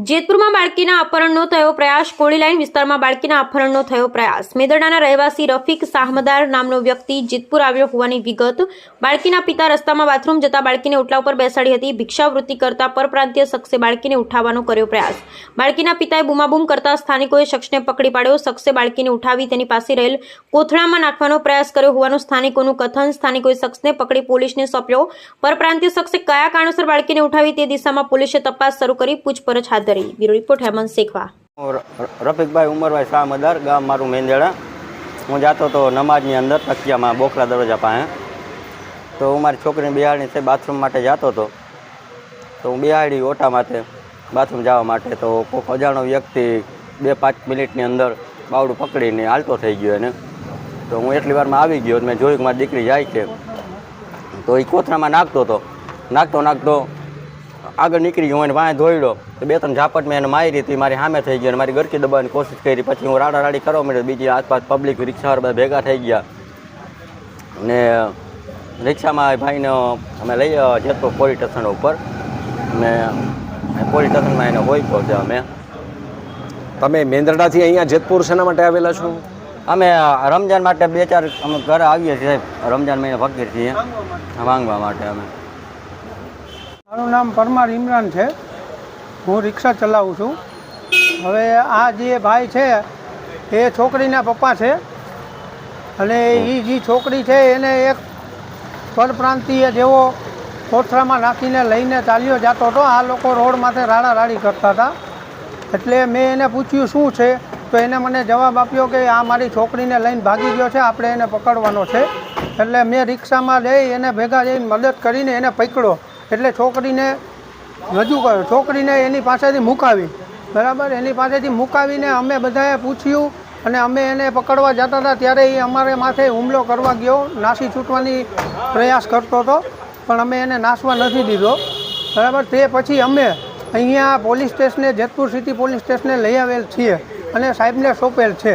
જેતપુરમાં બાળકીના અપહરણનો થયો પ્રયાસ. કોળી લાઈન વિસ્તારમાં બાળકીના અપહરણનો થયો પ્રયાસ. મેદરડાના રહેવાસી રફીક સાહમદાર નામનો વ્યક્તિ જેતપુર આવ્યો હોવાની વિગત. બાળકીના પિતા રસ્તામાં બાથરૂમ જતા બાળકીને ઓટલા ઉપર બેસાડી હતી. ભિક્ષાવૃત્તિ કરતા પરપ્રાંતીય શખ્સે બાળકીને ઉઠાવવાનો કર્યો પ્રયાસ. બાળકીના પિતાએ બૂમાબૂમ કરતા સ્થાનિકોએ શખ્સને પકડી પાડ્યો. શખ્સે બાળકીને ઉઠાવી તેની પાસે રહેલ કોથળામાં નાખવાનો પ્રયાસ કર્યો હોવાનું સ્થાનિકોનું કથન. સ્થાનિકોએ શખ્સને પકડી પોલીસને સોંપ્યો. પરપ્રાંતીય શખ્સે કયા કારણોસર બાળકીને ઉઠાવી તે દિશામાં પોલીસે તપાસ શરૂ કરી પૂછપરછ હાથ ધરી. Bureau report Hemant Shekhwa. રફીકભાઈ ઉમરભાઈ શાહમદાર, ગામ મારું મેંદેડા. હું જતો હતો નમાજની અંદર તકિયામાં બોખલા દરવાજા પાસે. તો હું મારી છોકરીને બિહાડીને છે બાથરૂમ માટે જતો હતો. તો હું બિહાડી ઓટા માટે બાથરૂમ જવા માટે. તો કોઈક અજાણો વ્યક્તિ 2-5 મિનિટની અંદર બાવડું પકડીને હાલતો થઈ ગયો એને. તો હું એટલી વારમાં આવી ગયો. મેં જોયું કે મારી દીકરી જાય છે. તો એ કોથળામાં નાખતો નાખતો આગળ નીકળી ગયો. એને વાંહે ધોઈડો તો 2-3 ઝાપટ મેં એને મારી હતી. મારી સામે થઈ ગયો અને મારી ગરકી દબાવવાની કોશિશ કરી. પછી હું રાડારાડી કરવા માંડ્યો. બીજી આસપાસ પબ્લિક રિક્ષાવાળા બધા ભેગા થઈ ગયા ને રિક્ષામાં ભાઈને અમે લઈ જેતપુર પોલીસ સ્ટેશન ઉપર ને પોલીસ સ્ટેશનમાં એને હોય પહોંચ્યા અમે. તમે મેંદરડાથી અહીંયા જેતપુર શેના માટે આવેલા છો? અમે રમજાન માટે 2-4 અમે ઘરે આવીએ છીએ. રમજાન મહિને ફકીર છીએ માંગવા માટે. અમે મારું નામ પરમાર ઇમરાન છે. હું રિક્ષા ચલાવું છું. હવે આ જે ભાઈ છે એ છોકરીના પપ્પા છે અને એ જે છોકરી છે એને એક પરપ્રાંતીય જેવો કોથળામાં નાખીને લઈને ચાલ્યો જતો હતો. આ લોકો રોડ માથે રાડારાડી કરતા હતા. એટલે મેં એને પૂછ્યું શું છે, તો એને મને જવાબ આપ્યો કે આ મારી છોકરીને લઈને ભાગી ગયો છે, આપણે એને પકડવાનો છે. એટલે મેં રિક્ષામાં જઈ એને ભેગા જઈને મદદ કરીને એને પકડ્યો. એટલે છોકરીને રજૂ કર્યો. છોકરીને એની પાસેથી મુકાવી, બરાબર. એની પાસેથી મુકાવીને અમે બધાએ પૂછ્યું અને અમે એને પકડવા જતા હતા ત્યારે એ અમારે માથે હુમલો કરવા ગયો. નાસી છૂટવાની પ્રયાસ કરતો હતો પણ અમે એને નાસવા નથી દીધો, બરાબર. તે પછી અમે અહીંયા પોલીસ સ્ટેશને જેતપુર સિટી પોલીસ સ્ટેશને લઈ આવેલ છીએ અને સાહેબને સોંપેલ છે.